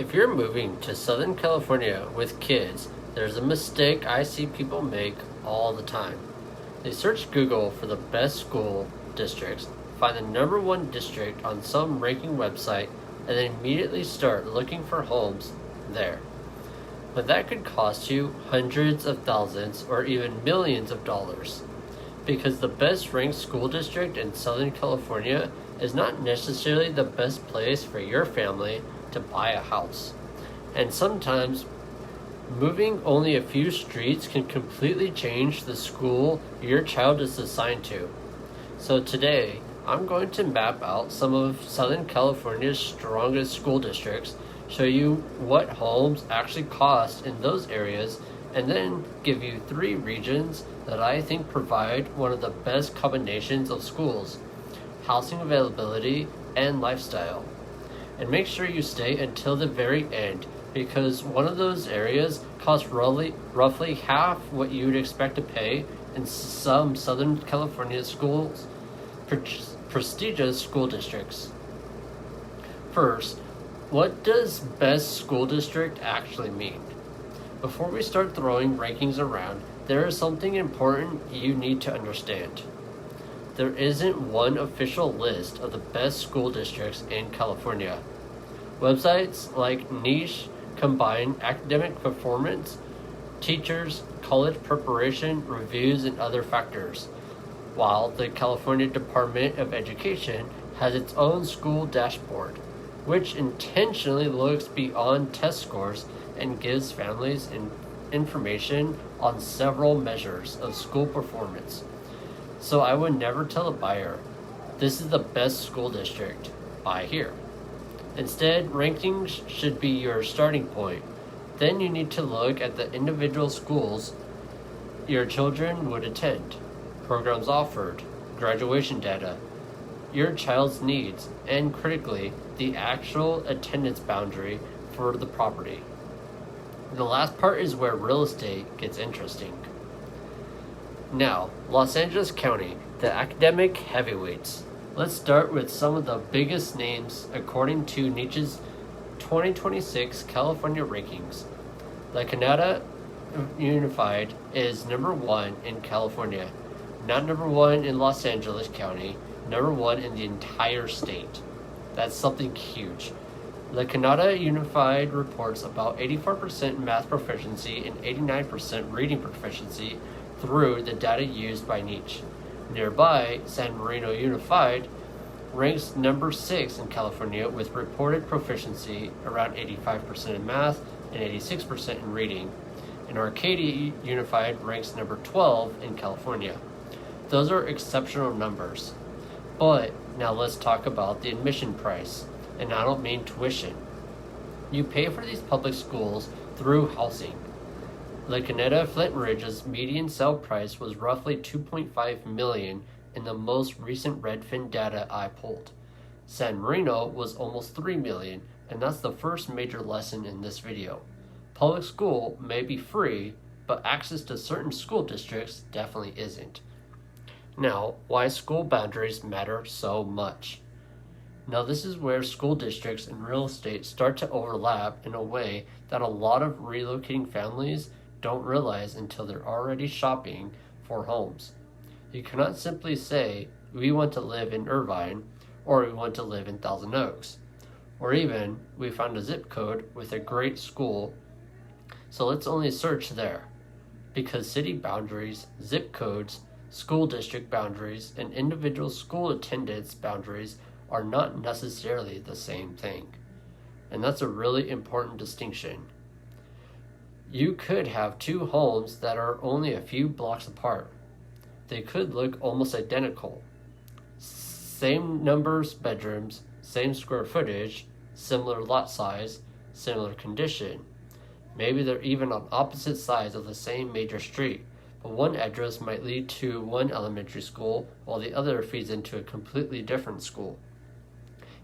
If you're moving to Southern California with kids, there's a mistake I see people make all the time. They search Google for the best school districts, find the number one district on some ranking website, and then immediately start looking for homes there. But that could cost you hundreds of thousands or even millions of dollars. Because the best ranked school district in Southern California is not necessarily the best place for your family to buy a house. And sometimes moving only a few streets can completely change the school your child is assigned to. So today, I'm going to map out some of Southern California's strongest school districts, show you what homes actually cost in those areas, and then give you 3 regions that I think provide one of the best combinations of schools, housing availability, and lifestyle. And make sure you stay until the very end, because one of those areas costs roughly half what you would expect to pay in some Southern California schools, prestigious school districts. First, what does best school district actually mean? Before we start throwing rankings around, there is something important you need to understand. There isn't one official list of the best school districts in California. Websites like Niche combine academic performance, teachers, college preparation, reviews, and other factors, while the California Department of Education has its own school dashboard, which intentionally looks beyond test scores and gives families information on several measures of school performance. So I would never tell a buyer, this is the best school district, buy here. Instead, rankings should be your starting point. Then you need to look at the individual schools your children would attend, programs offered, graduation data, your child's needs, and critically, the actual attendance boundary for the property. The last part is where real estate gets interesting. Now, Los Angeles County, the academic heavyweights. Let's start with some of the biggest names according to Niche's 2026 California rankings. La Canada Unified is number 1 in California, not number 1 in Los Angeles County, number 1 in the entire state. That's something huge. La Canada Unified reports about 84% math proficiency and 89% reading proficiency through the data used by Niche. Nearby, San Marino Unified ranks number 6 in California with reported proficiency around 85% in math and 86% in reading. And Arcadia Unified ranks number 12 in California. Those are exceptional numbers. But now let's talk about the admission price. And I don't mean tuition. You pay for these public schools through housing. La Canada Flint Ridge's median sale price was roughly $2.5 million in the most recent Redfin data I pulled. San Marino was almost $3 million, and that's the first major lesson in this video. Public school may be free, but access to certain school districts definitely isn't. Now, why school boundaries matter so much. Now this is where school districts and real estate start to overlap in a way that a lot of relocating families don't realize until they're already shopping for homes. You cannot simply say, we want to live in Irvine, or we want to live in Thousand Oaks, or even, we found a zip code with a great school, so let's only search there. Because city boundaries, zip codes, school district boundaries, and individual school attendance boundaries are not necessarily the same thing. And that's a really important distinction. You could have 2 homes that are only a few blocks apart. They could look almost identical. Same numbers bedrooms, same square footage, similar lot size, similar condition. Maybe they're even on opposite sides of the same major street, but one address might lead to one elementary school while the other feeds into a completely different school.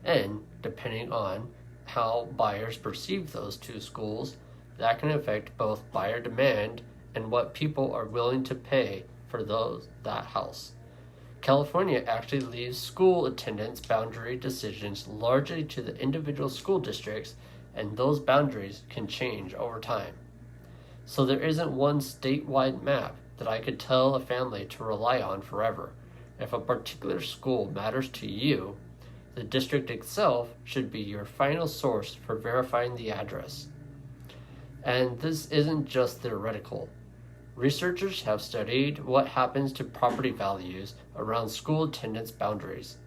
And depending on how buyers perceive those 2 schools, that can affect both buyer demand and what people are willing to pay for that house. California actually leaves school attendance boundary decisions largely to the individual school districts and those boundaries can change over time. So there isn't one statewide map that I could tell a family to rely on forever. If a particular school matters to you, the district itself should be your final source for verifying the address. And this isn't just theoretical. Researchers have studied what happens to property values around school attendance boundaries.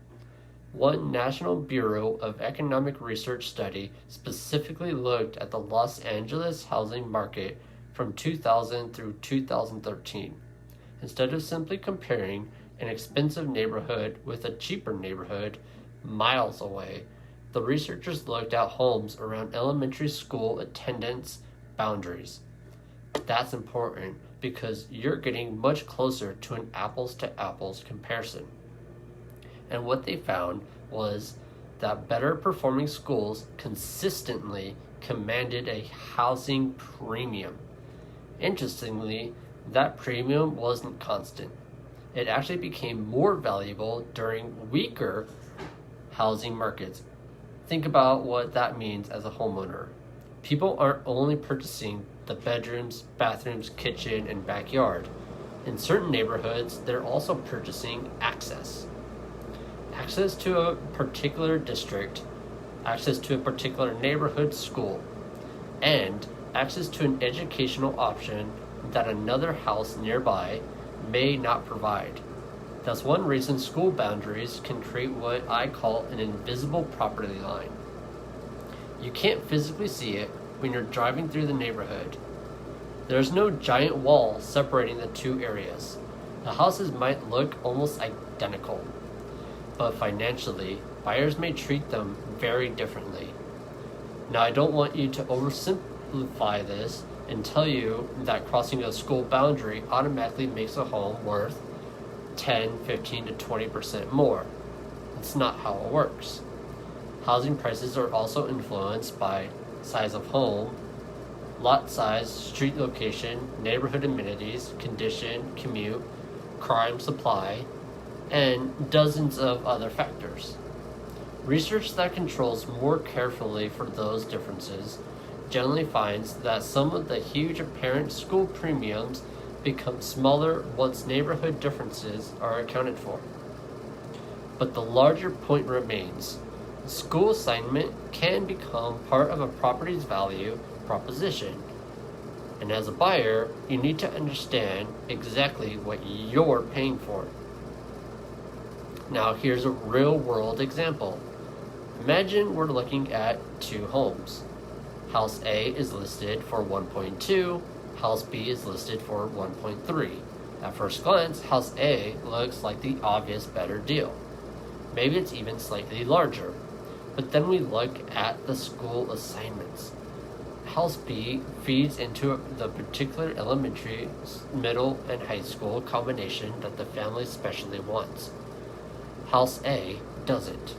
One National Bureau of Economic Research study specifically looked at the Los Angeles housing market from 2000 through 2013. Instead of simply comparing an expensive neighborhood with a cheaper neighborhood miles away, the researchers looked at homes around elementary school attendance boundaries. That's important because you're getting much closer to an apples to apples comparison. And what they found was that better performing schools consistently commanded a housing premium. Interestingly, that premium wasn't constant. It actually became more valuable during weaker housing markets. Think about what that means as a homeowner. People aren't only purchasing the bedrooms, bathrooms, kitchen, and backyard. In certain neighborhoods, they're also purchasing access. Access to a particular district, access to a particular neighborhood school, and access to an educational option that another house nearby may not provide. That's one reason school boundaries can create what I call an invisible property line. You can't physically see it when you're driving through the neighborhood. There's no giant wall separating the two areas. The houses might look almost identical, but financially, buyers may treat them very differently. Now, I don't want you to oversimplify this and tell you that crossing a school boundary automatically makes a home worth 10, 15 to 20% more. That's not how it works. Housing prices are also influenced by size of home, lot size, street location, neighborhood amenities, condition, commute, crime supply, and dozens of other factors. Research that controls more carefully for those differences generally finds that some of the huge apparent school premiums become smaller once neighborhood differences are accounted for. But the larger point remains. School assignment can become part of a property's value proposition. And as a buyer, you need to understand exactly what you're paying for. Now here's a real-world example. Imagine we're looking at two homes. House A is listed for 1.2, House B is listed for 1.3. At first glance, House A looks like the obvious better deal. Maybe it's even slightly larger. But then we look at the school assignments. House B feeds into the particular elementary, middle, and high school combination that the family specially wants. House A doesn't.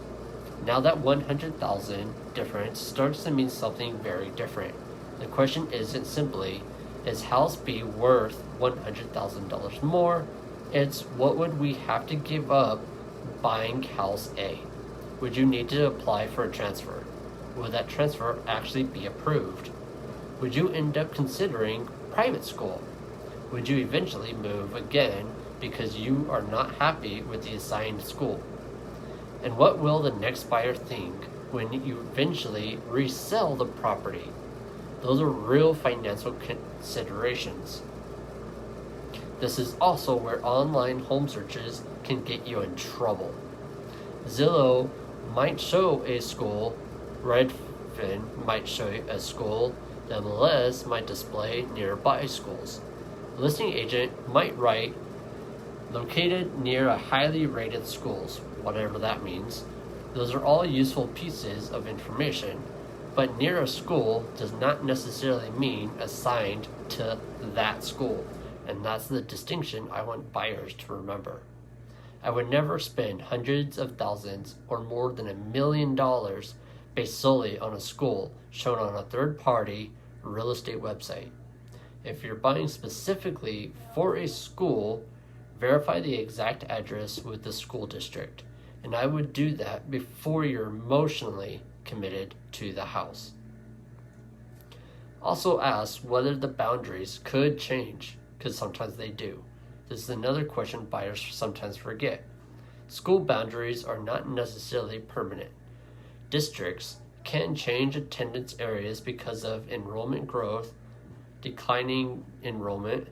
Now that 100,000 difference starts to mean something very different. The question isn't simply, is House B worth $100,000 more? It's, what would we have to give up buying House A? Would you need to apply for a transfer? Would that transfer actually be approved? Would you end up considering private school? Would you eventually move again because you are not happy with the assigned school? And what will the next buyer think when you eventually resell the property? Those are real financial considerations. This is also where online home searches can get you in trouble. Zillow might show a school, Redfin might show a school, the MLS might display nearby schools. The listing agent might write, located near a highly rated schools, whatever that means. Those are all useful pieces of information, but near a school does not necessarily mean assigned to that school, and that's the distinction I want buyers to remember. I would never spend hundreds of thousands or more than $1 million based solely on a school shown on a third-party real estate website. If you're buying specifically for a school, verify the exact address with the school district, and I would do that before you're emotionally committed to the house. Also ask whether the boundaries could change, because sometimes they do. This is another question buyers sometimes forget. School boundaries are not necessarily permanent. Districts can change attendance areas because of enrollment growth, declining enrollment,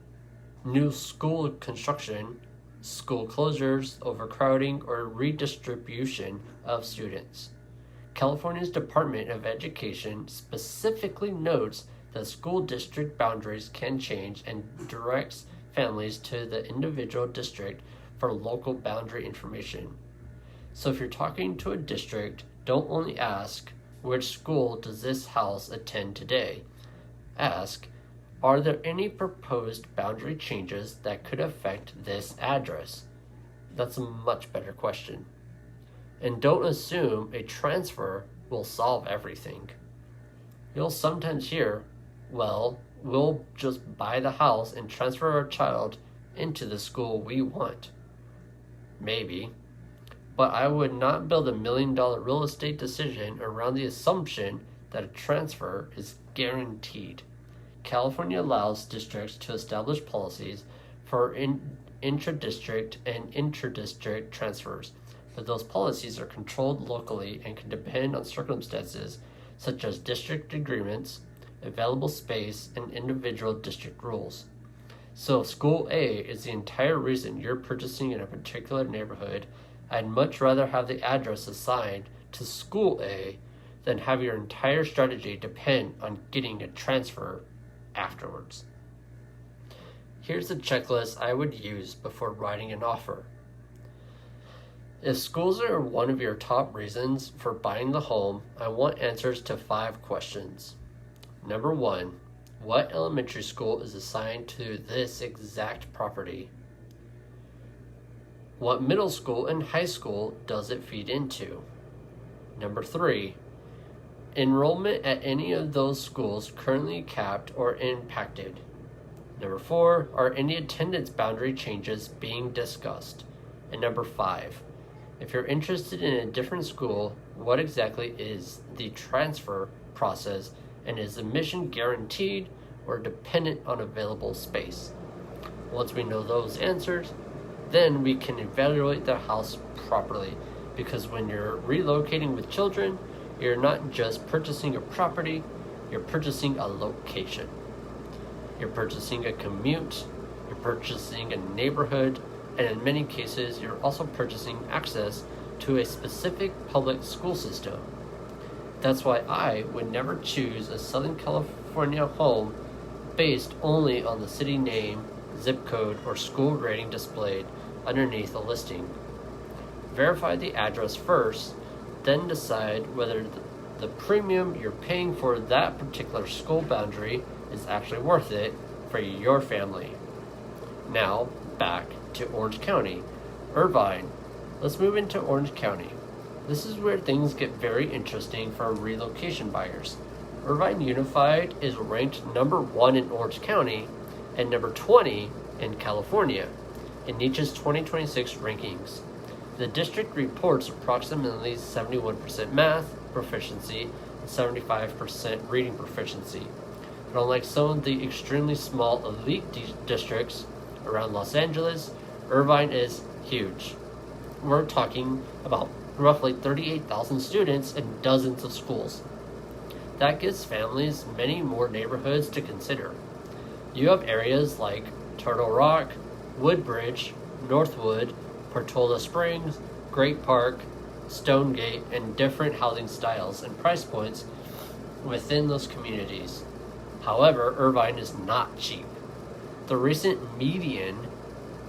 new school construction, school closures, overcrowding, or redistribution of students. California's Department of Education specifically notes that school district boundaries can change and directs families to the individual district for local boundary information. So if you're talking to a district, don't only ask, which school does this house attend today? Ask, are there any proposed boundary changes that could affect this address? That's a much better question. And don't assume a transfer will solve everything. You'll sometimes hear, well, we'll just buy the house and transfer our child into the school we want. Maybe. But I would not build $1 million real estate decision around the assumption that a transfer is guaranteed. California allows districts to establish policies for intra-district and inter-district transfers, but those policies are controlled locally and can depend on circumstances such as district agreements, available space, and individual district rules. So if School A is the entire reason you're purchasing in a particular neighborhood, I'd much rather have the address assigned to School A than have your entire strategy depend on getting a transfer afterwards. Here's the checklist I would use before writing an offer. If schools are one of your top reasons for buying the home, I want answers to 5 questions. Number 1, what elementary school is assigned to this exact property? What middle school and high school does it feed into? Number 3, enrollment at any of those schools currently capped or impacted? Number 4, are any attendance boundary changes being discussed? And number 5, if you're interested in a different school, what exactly is the transfer process, and is admission guaranteed or dependent on available space? Once we know those answers, then we can evaluate the house properly, because when you're relocating with children, you're not just purchasing a property, you're purchasing a location. You're purchasing a commute, you're purchasing a neighborhood, and in many cases, you're also purchasing access to a specific public school system. That's why I would never choose a Southern California home based only on the city name, zip code, or school rating displayed underneath a listing. Verify the address first, then decide whether the premium you're paying for that particular school boundary is actually worth it for your family. Now, back to Orange County. Irvine. Let's move into Orange County. This is where things get very interesting for relocation buyers. Irvine Unified is ranked number 1 in Orange County and number 20 in California in NICH's 2026 rankings. The district reports approximately 71% math proficiency and 75% reading proficiency. But unlike some of the extremely small elite districts around Los Angeles, Irvine is huge. We're talking about roughly 38,000 students and dozens of schools. That gives families many more neighborhoods to consider. You have areas like Turtle Rock, Woodbridge, Northwood, Portola Springs, Great Park, Stonegate, and different housing styles and price points within those communities. However, Irvine is not cheap. The recent median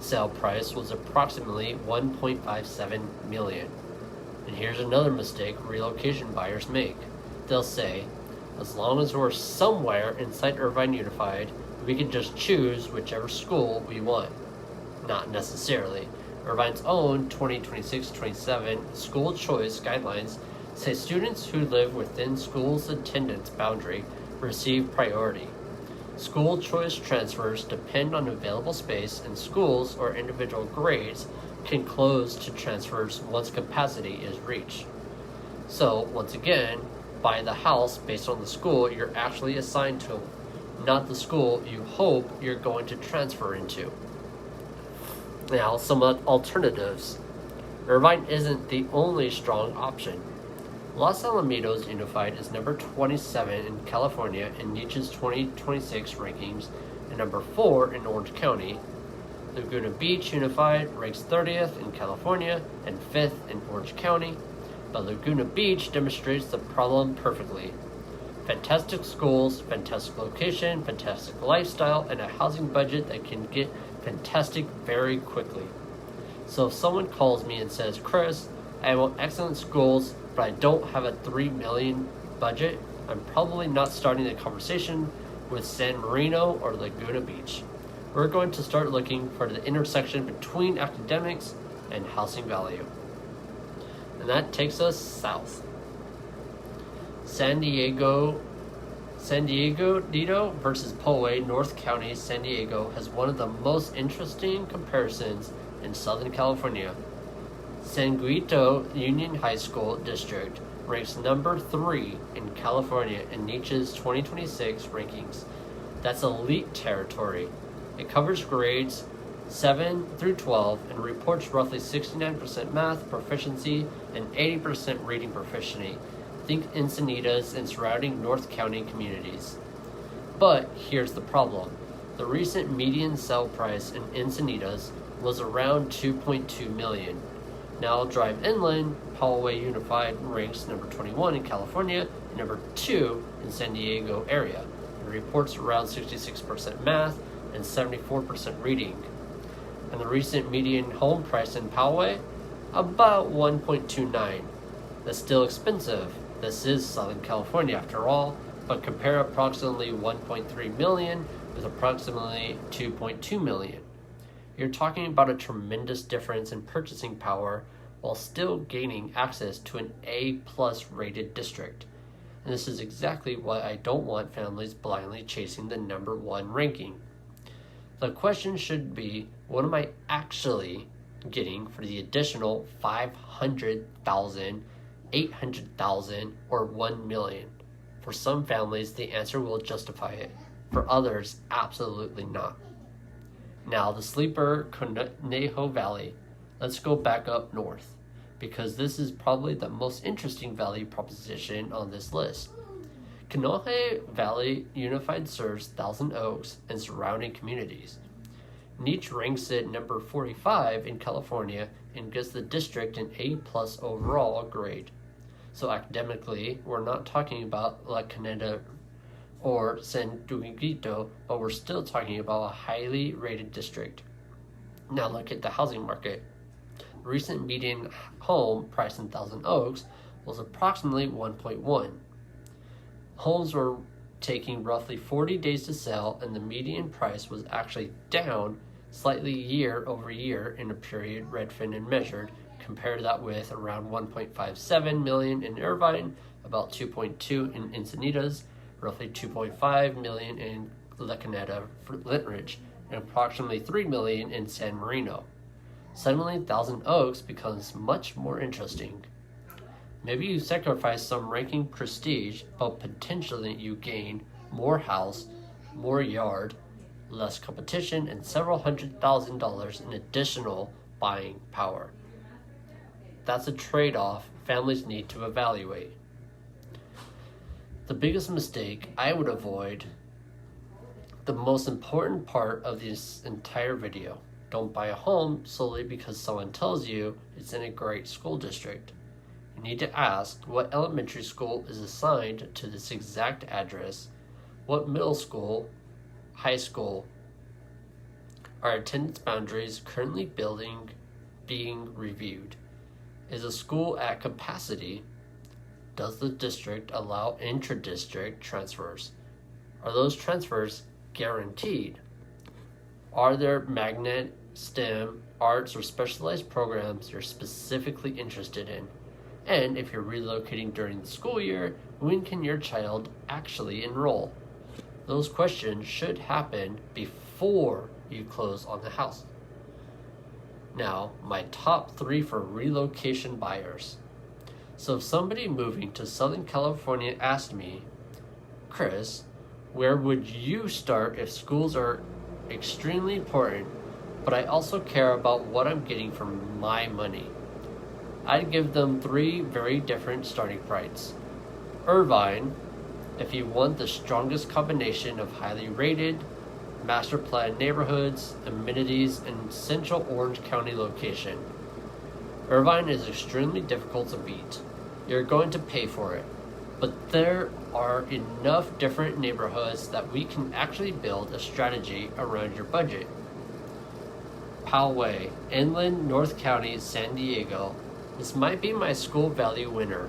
sale price was approximately $1.57 million. And here's another mistake relocation buyers make. They'll say, as long as we're somewhere inside Irvine Unified, we can just choose whichever school we want. Not necessarily. Irvine's own 2026-27 school choice guidelines say students who live within school's attendance boundary receive priority. School choice transfers depend on available space, and schools or individual grades can close to transfers once capacity is reached. So, once again, buy the house based on the school you're actually assigned to, not the school you hope you're going to transfer into. Now, some alternatives. Irvine isn't the only strong option. Los Alamitos Unified is number 27 in California in Niche's 2026 rankings and number 4 in Orange County. Laguna Beach Unified ranks 30th in California and 5th in Orange County, but Laguna Beach demonstrates the problem perfectly. Fantastic schools, fantastic location, fantastic lifestyle, and a housing budget that can get fantastic very quickly. So if someone calls me and says, Chris, I want excellent schools, but I don't have a $3 million budget, I'm probably not starting the conversation with San Marino or Laguna Beach. We're going to start looking for the intersection between academics and housing value. And that takes us south. San Diego Dieguito versus Poway, North County, San Diego has one of the most interesting comparisons in Southern California. San Dieguito Union High School District ranks number 3 in California in Niche's 2026 rankings. That's elite territory. It covers grades 7 through 12 and reports roughly 69% math proficiency and 80% reading proficiency. Think Encinitas and surrounding North County communities. But here's the problem. The recent median sale price in Encinitas was around $2.2 million. Now drive inland, Poway Unified ranks number 21 in California and number 2 in San Diego area. It reports around 66% math and 74% reading. And the recent median home price in Poway, about $1.29. That's still expensive. This is Southern California after all, but compare approximately $1.3 million with approximately $2.2 million. You're talking about a tremendous difference in purchasing power while still gaining access to an A+ rated district. And this is exactly why I don't want families blindly chasing the number 1 ranking. The question should be, what am I actually getting for the additional $500,000, $800,000, or $1 million? For some families, the answer will justify it. For others, absolutely not. Now, the sleeper Conejo Valley. Let's go back up north, because this is probably the most interesting value proposition on this list. Conejo Valley Unified serves Thousand Oaks and surrounding communities. Niche ranks it number 45 in California and gives the district an A+ overall grade. So academically, we're not talking about La Caneda or San Dieguito, but we're still talking about a highly rated district. Now look at the housing market. The recent median home price in Thousand Oaks was approximately $1.1. Homes were taking roughly 40 days to sell, and the median price was actually down slightly year over year in a period Redfin and measured. Compare that with around $1.57 million in Irvine, about $2.2 in Encinitas, roughly $2.5 million in La Caneda for Lintridge, and approximately $3 million in San Marino. Suddenly, Thousand Oaks becomes much more interesting. Maybe you sacrifice some ranking prestige, but potentially you gain more house, more yard, less competition, and several $100,000 in additional buying power. That's a trade-off families need to evaluate. The biggest mistake I would avoid, the most important part of this entire video. Don't buy a home solely because someone tells you it's in a great school district. You need to ask what elementary school is assigned to this exact address, what middle school, high school. Are attendance boundaries currently being reviewed? Is a school at capacity? Does the district allow intra-district transfers? Are those transfers guaranteed? Are there magnet, STEM, arts, or specialized programs you're specifically interested in? And if you're relocating during the school year, when can your child actually enroll? Those questions should happen before you close on the house. Now, my top 3 for relocation buyers. So if somebody moving to Southern California asked me, Chris, where would you start if schools are extremely important, but I also care about what I'm getting for my money? I'd give them 3 very different starting prices. Irvine, if you want the strongest combination of highly rated, master planned neighborhoods, amenities, and central Orange County location. Irvine is extremely difficult to beat. You're going to pay for it. But there are enough different neighborhoods that we can actually build a strategy around your budget. Poway, Inland North County, San Diego. This might be my school value winner.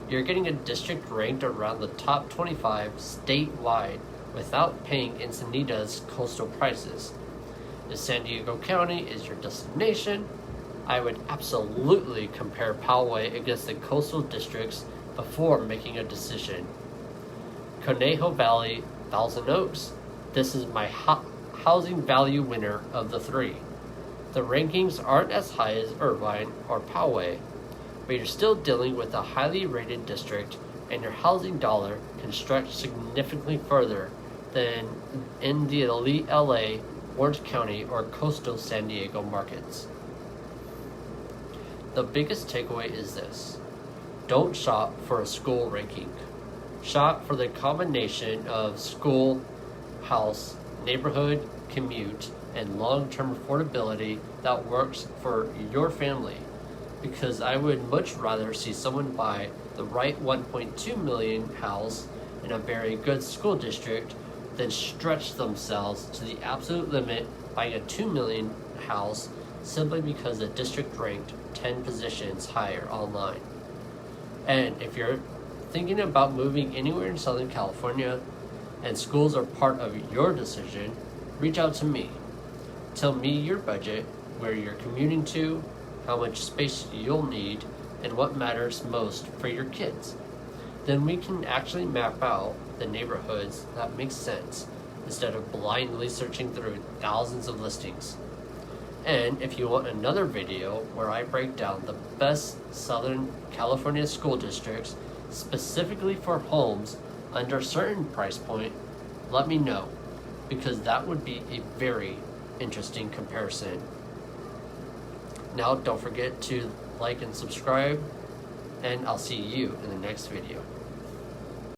You're getting a district ranked around the top 25 statewide without paying Encinitas coastal prices. If San Diego County is your destination, I would absolutely compare Poway against the coastal districts before making a decision. Conejo Valley, Thousand Oaks. This is my housing value winner of the 3. The rankings aren't as high as Irvine or Poway, but you're still dealing with a highly rated district, and your housing dollar can stretch significantly further than in the elite LA, Orange County, or coastal San Diego markets. The biggest takeaway is this: don't shop for a school ranking. Shop for the combination of school, house, neighborhood, commute, and long-term affordability that works for your family. Because I would much rather see someone buy the right 1.2 million house in a very good school district than stretch themselves to the absolute limit buying a 2 million house simply because the district ranked 10 positions higher online. And if you're thinking about moving anywhere in Southern California and schools are part of your decision, reach out to me. Tell me your budget, where you're commuting to, how much space you'll need, and what matters most for your kids. Then we can actually map out the neighborhoods that make sense instead of blindly searching through thousands of listings. And if you want another video where I break down the best Southern California school districts specifically for homes under a certain price point, let me know, because that would be a very interesting comparison. Now don't forget to like and subscribe, and I'll see you in the next video.